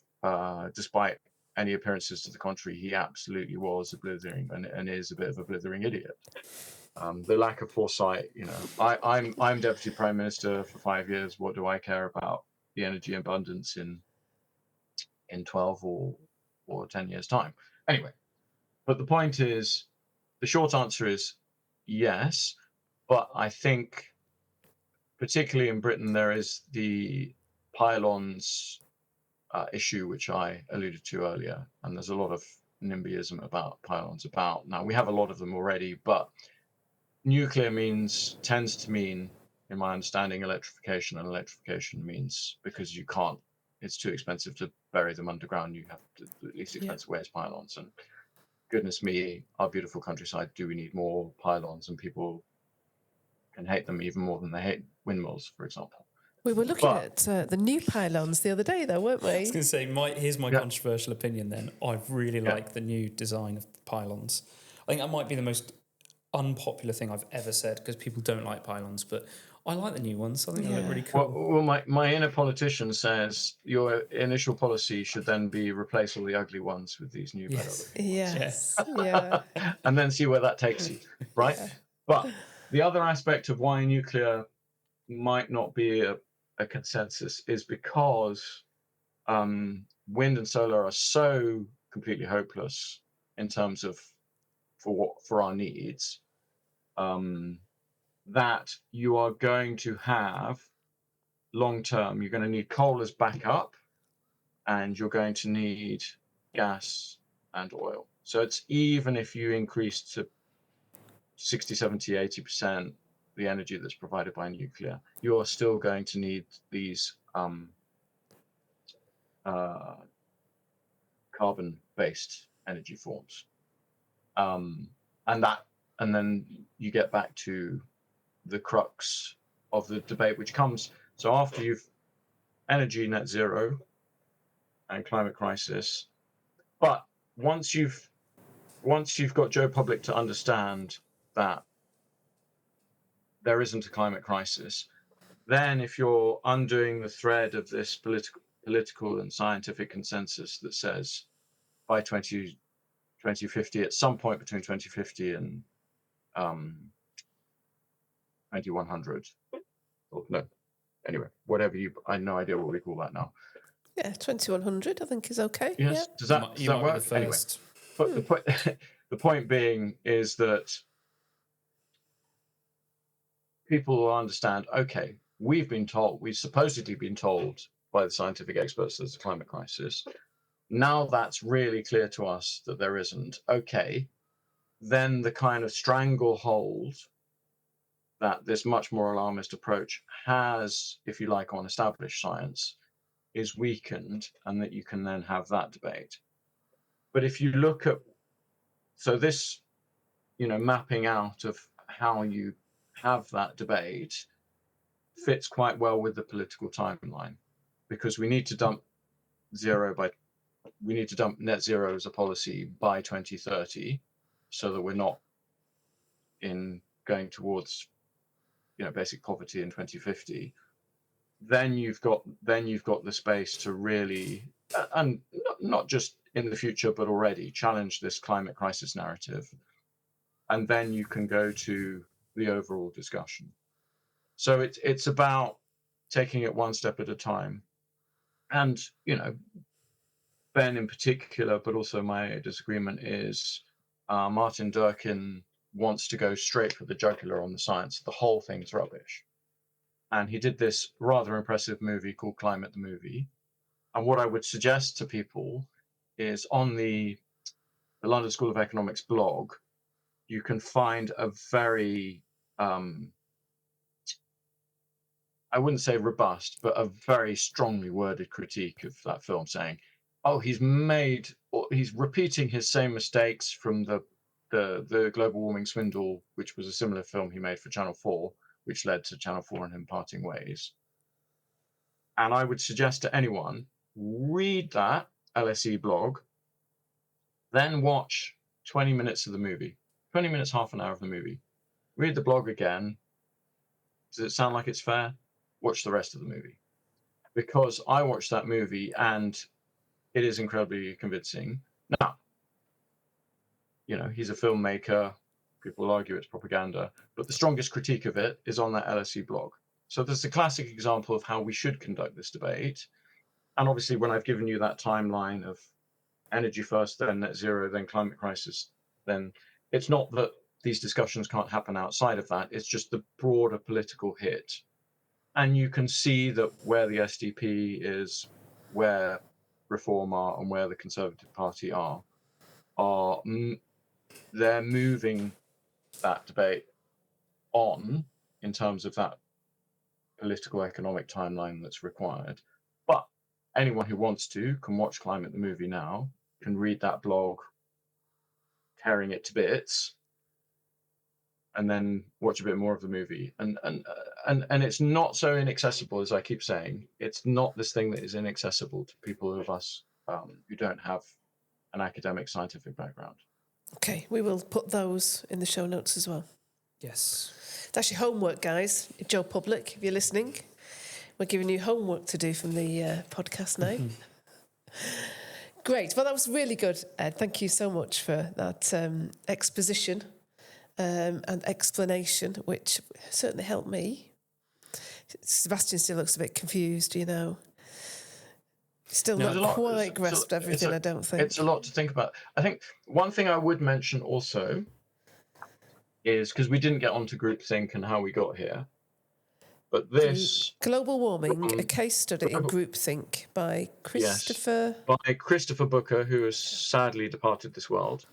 despite any appearances to the contrary, he absolutely was a blithering and is a bit of a blithering idiot. The lack of foresight, I'm deputy prime minister for 5 years. What do I care about the energy abundance in 12 or 10 years' time? Anyway, but the point is, the short answer is yes, but I think particularly in Britain, there is the pylons issue, which I alluded to earlier, and there's a lot of NIMBYism about pylons about. Now, we have a lot of them already, but nuclear tends to mean, in my understanding, electrification, and electrification means, because you can't, it's too expensive to bury them underground, you have to, the least expensive way is pylons. And goodness me, our beautiful countryside, do we need more pylons? And people can hate them even more than they hate windmills, for example. We were looking at the new pylons the other day, though, weren't we? I was going to say, here's my controversial opinion then. I really like the new design of the pylons. I think that might be the most unpopular thing I've ever said, because people don't like pylons, but I like the new ones. I think they look really cool. Well, my inner politician says your initial policy should then be replace all the ugly ones with these new better looking ones. Yes. Yeah. And then see where that takes you, right? Yeah. But the other aspect of why nuclear might not be a consensus is because wind and solar are so completely hopeless in terms of for our needs, that you are going to have long term, you're going to need coal as backup, and you're going to need gas and oil. So it's, even if you increase to 60, 70, 80% the energy that's provided by nuclear, you're still going to need these carbon-based energy forms. And then you get back to the crux of the debate, which comes, so after you've energy net zero and climate crisis, but once you've got Joe Public to understand that there isn't a climate crisis, then if you're undoing the thread of this political and scientific consensus that says by 2050, at some point between 2050 and 2100, or no, anyway, whatever I have no idea what we call that now. Yeah, 2100, I think is okay. Yes, yeah. does that work? Anyway, but the point being is that people will understand, okay, we've supposedly been told by the scientific experts there's a climate crisis. Now that's really clear to us that there isn't. Okay, then the kind of stranglehold that this much more alarmist approach has, if you like, on established science is weakened, and that you can then have that debate. But if you look at, so this, mapping out of how you have that debate fits quite well with the political timeline, because we need to dump net zero as a policy by 2030, so that we're not going towards basic poverty in 2050. Then you've got the space to really, and not just in the future but already, challenge this climate crisis narrative, and then you can go to the overall discussion. So it's about taking it one step at a time. And Ben in particular, but also my disagreement is Martin Durkin wants to go straight for the jugular on the science. The whole thing's rubbish. And he did this rather impressive movie called Climate the Movie. And what I would suggest to people is on the London School of Economics blog, you can find a very, I wouldn't say robust, but a very strongly worded critique of that film, saying, oh, he's repeating his same mistakes from the global warming swindle, which was a similar film he made for Channel 4, which led to Channel 4 and him parting ways. And I would suggest to anyone, read that LSE blog, then watch 20 minutes of the movie, 20 minutes, half an hour of the movie. Read the blog again. Does it sound like it's fair? Watch the rest of the movie. Because I watched that movie and it is incredibly convincing. Now, he's a filmmaker. People will argue it's propaganda, but the strongest critique of it is on that LSE blog. So there's a classic example of how we should conduct this debate. And obviously, when I've given you that timeline of energy first, then net zero, then climate crisis, then it's not that these discussions can't happen outside of that. It's just the broader political hit. And you can see that where the SDP is, where Reform are, and where the Conservative Party are they're moving that debate on in terms of that political economic timeline that's required. But anyone who wants to can watch Climate the Movie now, can read that blog, tearing it to bits, and then watch a bit more of the movie. And it's not so inaccessible as I keep saying. It's not this thing that is inaccessible to people of us who don't have an academic scientific background. Okay, we will put those in the show notes as well. Yes. It's actually homework, guys. Joe Public, if you're listening, we're giving you homework to do from the podcast now. Great. Well, that was really good, Ed. Thank you so much for that exposition and explanation, which certainly helped me. Sebastian still looks a bit confused, Still not quite grasped everything, I don't think. It's a lot to think about. I think one thing I would mention also is, because we didn't get onto groupthink and how we got here, but this... Global Warming, a case study in groupthink by Christopher... Yes, by Christopher Booker, who has sadly departed this world.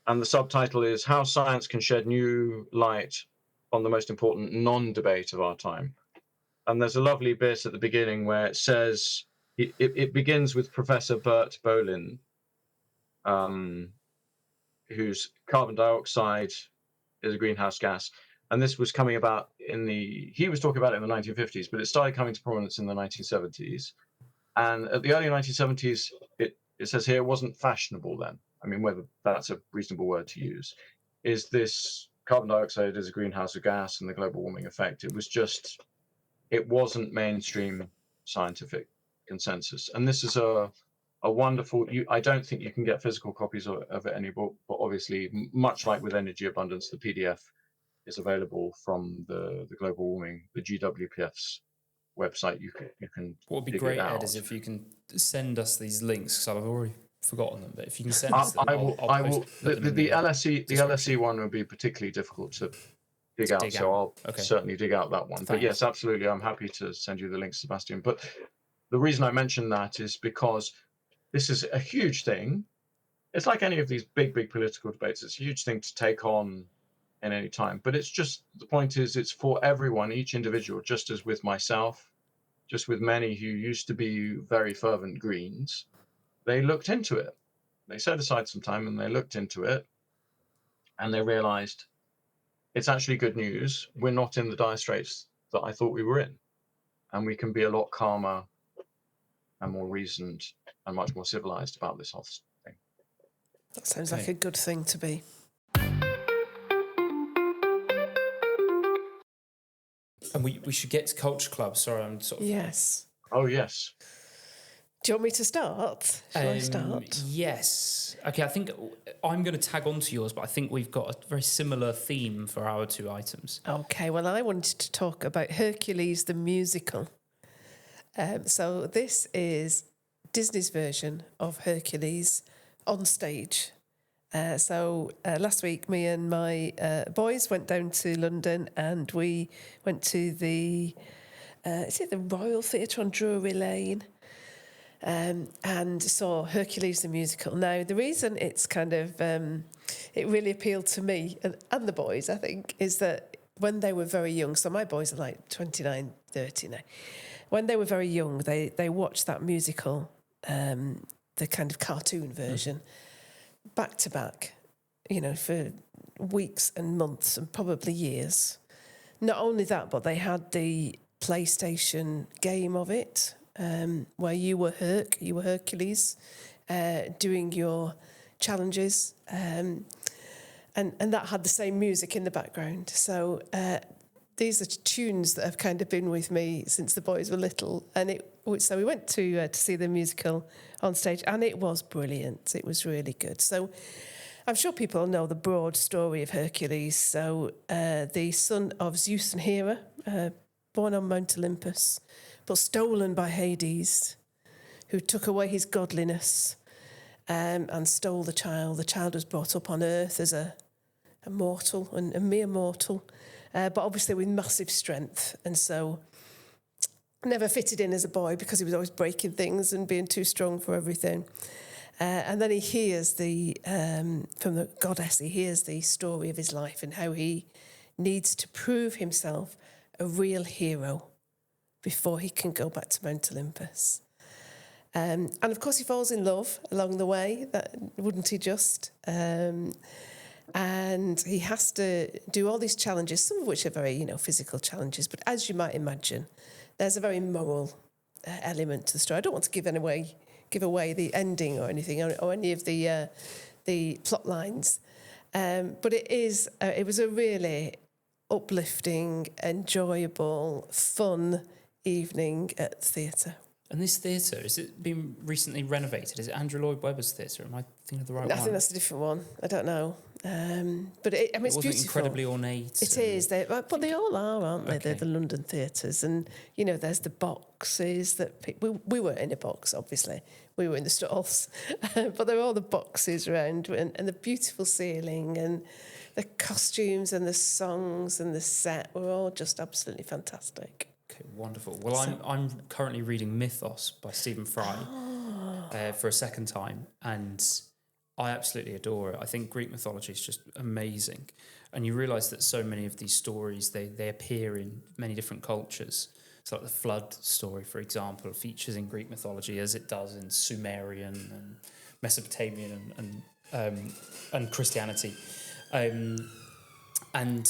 And the subtitle is How Science Can Shed New Light on the Most Important Non-Debate of Our Time. And there's a lovely bit at the beginning where it says... It begins with Professor Bert Bolin, whose carbon dioxide is a greenhouse gas. And this was coming about he was talking about it in the 1950s, but it started coming to prominence in the 1970s. And at the early 1970s, it says here, it wasn't fashionable then. I mean, whether that's a reasonable word to use, is this carbon dioxide as a greenhouse gas and the global warming effect. It wasn't mainstream scientific consensus. And this is a wonderful, I don't think you can get physical copies of it anymore, but obviously, much like with energy abundance, the PDF is available from the global warming, the GWPF's website. You can What would be great, Ed, is if you can send us these links, because I've already forgotten them, but if you can send us them, I will. The LSE one would be particularly difficult to dig out. So I'll Okay. certainly dig out that one. But Thanks. yes, absolutely. I'm happy to send you the links, Sebastian. But the reason I mention that is because this is a huge thing. It's like any of these big political debates. It's a huge thing to take on in any time. But it's just, the point is, it's for everyone, each individual, just as with myself, just with many who used to be very fervent Greens. They looked into it. They set aside some time and they looked into it, and they realized it's actually good news. We're not in the dire straits that I thought we were in, and we can be a lot calmer and more reasoned and much more civilized about this whole thing. That sounds like a good thing to be. And we should get to Culture Club. Sorry, I'm sort of... Yes. Oh, yes. Do you want me to start? Shall I start? Yes. Okay, I think I'm going to tag on to yours, but I think we've got a very similar theme for our two items. Okay, well, I wanted to talk about Hercules the musical. So this is Disney's version of Hercules on stage. Last week, me and my boys went down to London and we went to the, is it the Royal Theatre on Drury Lane? And saw Hercules the musical. Now, the reason it's kind of, it really appealed to me and the boys, I think, is that when they were very young, so my boys are like 29, 30 now. When they were very young, they watched that musical, the kind of cartoon version, back to back, you know, for weeks and months and probably years. Not only that, but they had the PlayStation game of it, where you were Hercules, doing your challenges, and that had the same music in the background. So these are tunes that have kind of been with me since the boys were little, and so we went to see the musical on stage, and it was brilliant. It was really good. So I'm sure people know the broad story of Hercules. So the son of Zeus and Hera, born on Mount Olympus, but stolen by Hades, who took away his godliness and stole the child. The child was brought up on Earth as a mortal, a mere mortal, but obviously with massive strength. And so never fitted in as a boy because he was always breaking things and being too strong for everything. And then he hears from the goddess, he hears the story of his life and how he needs to prove himself a real hero before he can go back to Mount Olympus. And of course he falls in love along the way, wouldn't he just? And he has to do all these challenges, some of which are very, physical challenges, but as you might imagine, there's a very moral element to the story. I don't want to give away the ending or anything, or any of the plot lines, but it was a really uplifting, enjoyable, fun evening at the theatre. And this theatre, has it been recently renovated? Is it Andrew Lloyd Webber's theatre? Am I thinking of the right one? I think that's a different one. I don't know. But it's beautiful. Incredibly ornate. It is. But they all are, aren't they? Okay. They're the London theatres. And, there's the boxes that... We weren't in a box, obviously. We were in the stalls. But there are all the boxes around and the beautiful ceiling and the costumes and the songs and the set were all just absolutely fantastic. Okay, wonderful. Well, I'm currently reading Mythos by Stephen Fry for a second time, and I absolutely adore it. I think Greek mythology is just amazing, and you realise that so many of these stories they appear in many different cultures. So, like the flood story, for example, features in Greek mythology as it does in Sumerian and Mesopotamian and Christianity, and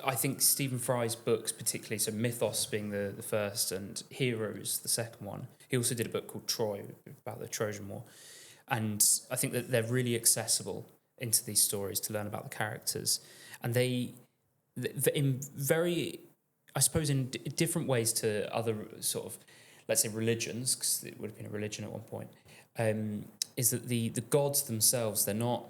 I think Stephen Fry's books, particularly, so Mythos being the first and Heroes, the second one. He also did a book called Troy about the Trojan War. And I think that they're really accessible into these stories to learn about the characters. And they in very, I suppose, in different ways to other sort of, let's say, religions, because it would have been a religion at one point, is that the gods themselves, they're not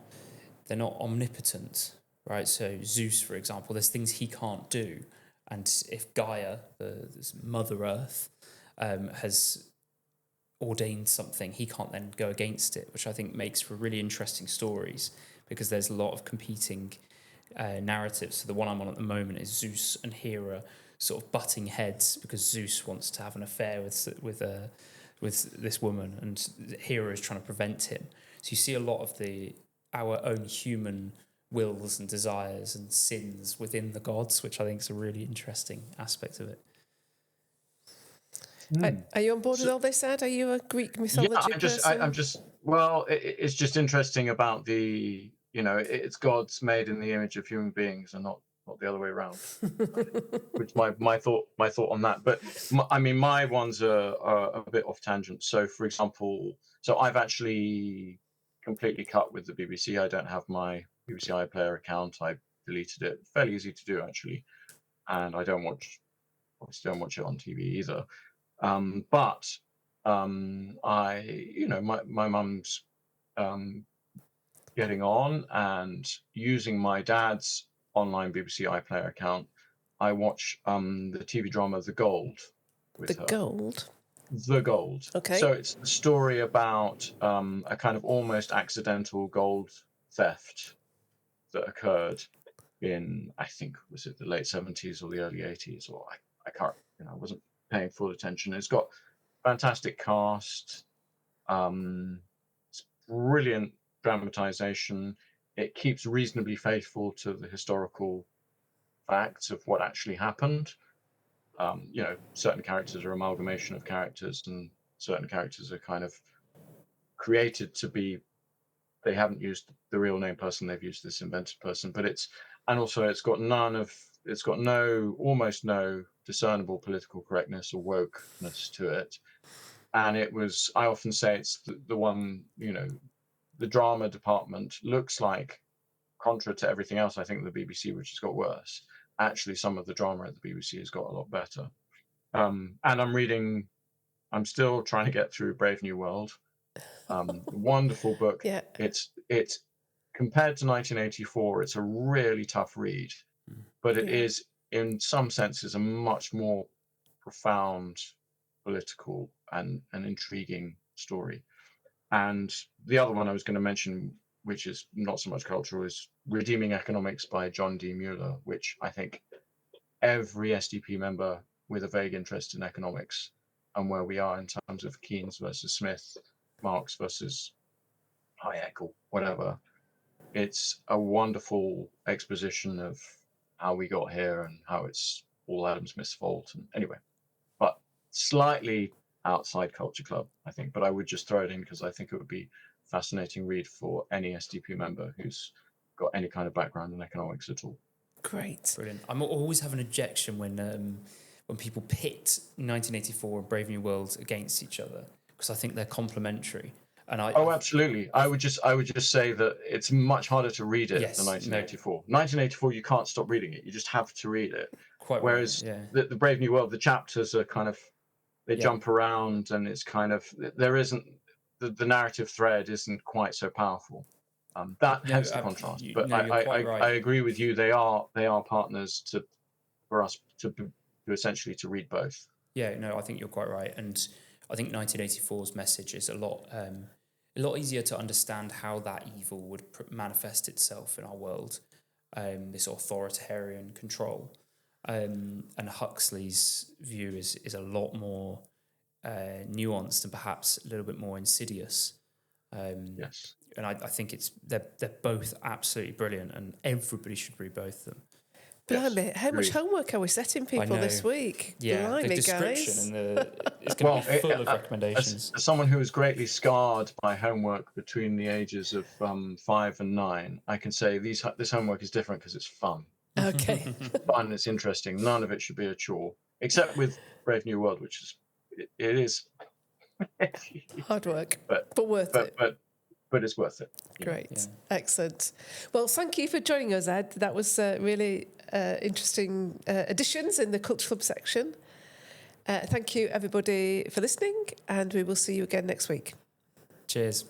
omnipotent. Right, so Zeus, for example, there's things he can't do, and if Gaia, this Mother Earth, has ordained something, he can't then go against it, which I think makes for really interesting stories because there's a lot of competing narratives. So the one I'm on at the moment is Zeus and Hera sort of butting heads because Zeus wants to have an affair with this woman, and Hera is trying to prevent him. So you see a lot of our own human wills and desires and sins within the gods, which I think is a really interesting aspect of it. Are you on board with all this, Ed? Are you a Greek mythology person? I'm just. Well, it's just interesting about it's gods made in the image of human beings, and not the other way around. Which my thought on that. But my ones are a bit off tangent. So, for example, I've actually completely cut with the BBC. I don't have my BBC iPlayer account. I deleted it. Fairly easy to do, actually, and I obviously don't watch it on TV either. But my mum's getting on and using my dad's online BBC iPlayer account. I watch the TV drama The Gold with her. The Gold. Okay. So it's the story about a kind of almost accidental gold theft that occurred in, I think, was it the late 70s or the early 80s, or I can't, I wasn't paying full attention. It's got fantastic cast, it's brilliant dramatization. It keeps reasonably faithful to the historical facts of what actually happened. Certain characters are amalgamation of characters, and certain characters are kind of created to be. They haven't used the real name person; they've used this invented person. But it's got almost no discernible political correctness or wokeness to it. And I often say it's the one, the drama department looks like, contrary to everything else, I think the BBC, which has got worse. Actually, some of the drama at the BBC has got a lot better. And I'm still trying to get through Brave New World. Wonderful book. Yeah. It's compared to 1984, it's a really tough read, but it is in some senses a much more profound political and intriguing story. And the other one I was going to mention, which is not so much cultural, is Redeeming Economics by John D. Mueller, which I think every SDP member with a vague interest in economics and where we are in terms of Keynes versus Smith, Marx versus Hayek, or whatever. It's a wonderful exposition of how we got here and how it's all Adam Smith's fault. And anyway, but slightly outside Culture Club, I think. But I would just throw it in because I think it would be a fascinating read for any SDP member who's got any kind of background in economics at all. Great. Brilliant. I always have an objection when people pit 1984 and Brave New World against each other, because I think they're complementary. And absolutely. I would just say that it's much harder to read it than 1984. 1984, you can't stop reading it. You just have to read it. Whereas the Brave New World, the chapters are kind of, they jump around, and it's kind of, there isn't, the narrative thread isn't quite so powerful. Hence the contrast. But I agree with you. They are partners for us to essentially to read both. Yeah, no, I think you're quite right. And I think 1984's message is a lot easier to understand how that evil would manifest itself in our world, this authoritarian control. And Huxley's view is a lot more nuanced and perhaps a little bit more insidious. Yes. And I think they're both absolutely brilliant, and everybody should read both of them. Blimey, how much homework are we setting people this week? Yeah, Blimey, the description guys. and it's going to be full of recommendations. As someone who was greatly scarred by homework between the ages of 5 and 9, I can say this homework is different because it's fun. Okay. Fun, it's interesting. None of it should be a chore, except with Brave New World, which is it is hard work, but worth it. But it's worth it. Great. Yeah. Excellent. Well, thank you for joining us, Ed. That was really interesting additions in the Culture Club section. Thank you, everybody, for listening, and we will see you again next week. Cheers.